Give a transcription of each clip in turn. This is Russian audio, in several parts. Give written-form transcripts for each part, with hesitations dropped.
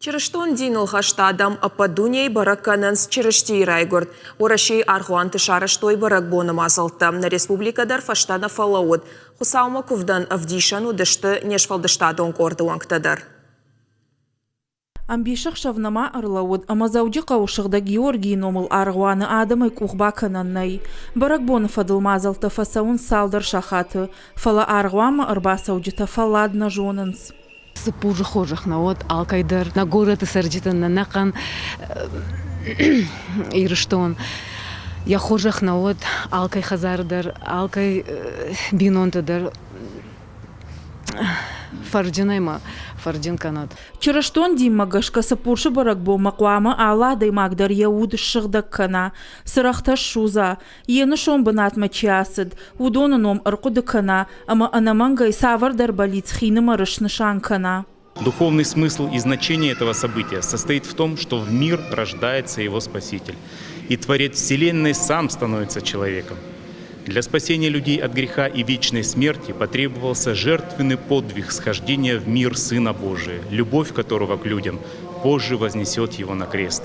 Чирыштон диныл хаштадам ападуней бараккананс чирышти райгурд. Орашей аргуан тышарыштой барак боным азылты. На республикадар фаштана фалауд. Хусаума кувдан авдишан удышты нешфалдыштадон корды уанктадар. Амбишах шавнама арлауд, амазауджи қаушығда Георгий номыл арғуаны адамай кухбакананнай. Баракбоны фадылмазалты фасаун салдар шахаты. Фала арғуама арбасауджита фаладна жонынс. Пужы хожах на вот алкайдар на город и сердитан на накан ирштон. Я хожах на вот алкай хазардар, алкай бинонтадар. Фарджинайма, фарджин канат. Чирыштон диммагашка сапуршы баракбо мақуама аладай магдар яуд шығдаккана. Сырақташ шуза. Ені шон бынатма чиясыд. Удоны ном ырқудыккана, ама анамангай савардар балиц хинама рышнышанкана. Духовный смысл и значение этого события состоит в том, что в мир рождается его Спаситель. И Творец Вселенной сам становится человеком. Для спасения людей от греха и вечной смерти потребовался жертвенный подвиг схождения в мир Сына Божия, любовь которого к людям позже вознесет его на крест.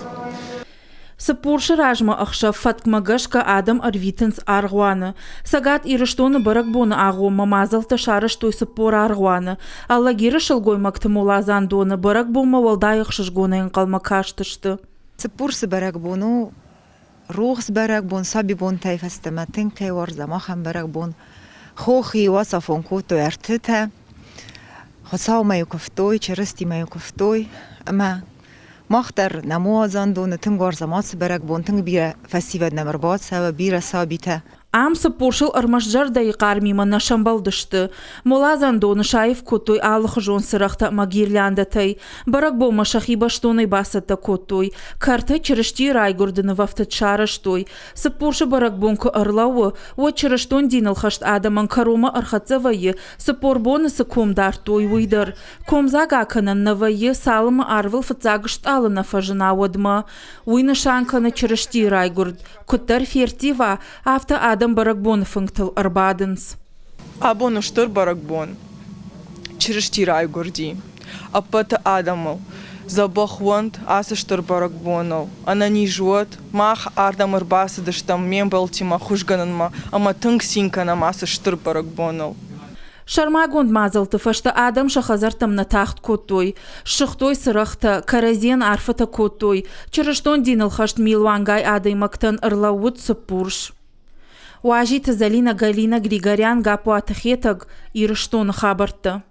Сапуршы ражма ақша фаткмагашка адам арвитенс арғуаны. Сагат ирыштоны баракбоны ағу мамазалты шарыштой сапур арғуаны. Аллагері шылгой мактымулазан доны баракбома валдайық шышгонайын қалмакаштышты. Сапурсы баракбону روغ برگبون سابی بون تایفستمتن که ورزه ما هم برگبون خوخی وصفون کوتو ارتته خساو ما یکفتوی چرستی ما یکفتوی اما مختر نموازان دون تنگ ورزه ما برگبون تنگ بیره فسیود نمرباد سوا بیره سابیته Ам сапуршыл ырмашжар да иқармима нашамбалдышты. Молазан доны шайф котой алых жон сырақта магирляндатай. Баракбо машахи баштоной басата котой. Карта чырышти райгурдыны вафтат шарыштой. Сапуршы баракбонку арлауы. О чырыштон диныл хашт адаман карома архатзавайы. Сапурбоны сыкомдар той уйдар. Комзага аканан навайы салымы арвыл фацагышт алына фажына одма. Уйны шанканы чырышти райгурд. Коттар фертива авто адам баракбон функтал арбаденс. Абону штор баракбон. Чирышти райгурди. Апата адамал. Забахвант аса штор баракбонал. Ана не жуат. Мах ардам арбаса даштам мембалтима хужгананма. Ама тынг синканам аса штор баракбонал. Шармагонд мазалты фашта адам шахазартам на тахт котой. Шахтой сырахта каразен арфата котой. Чырыштон диныл хашт милвангай адай мактан ырлауд сапурш. Уажита Залина Галина Григорян гапу атахетаг ирыштон хабарта.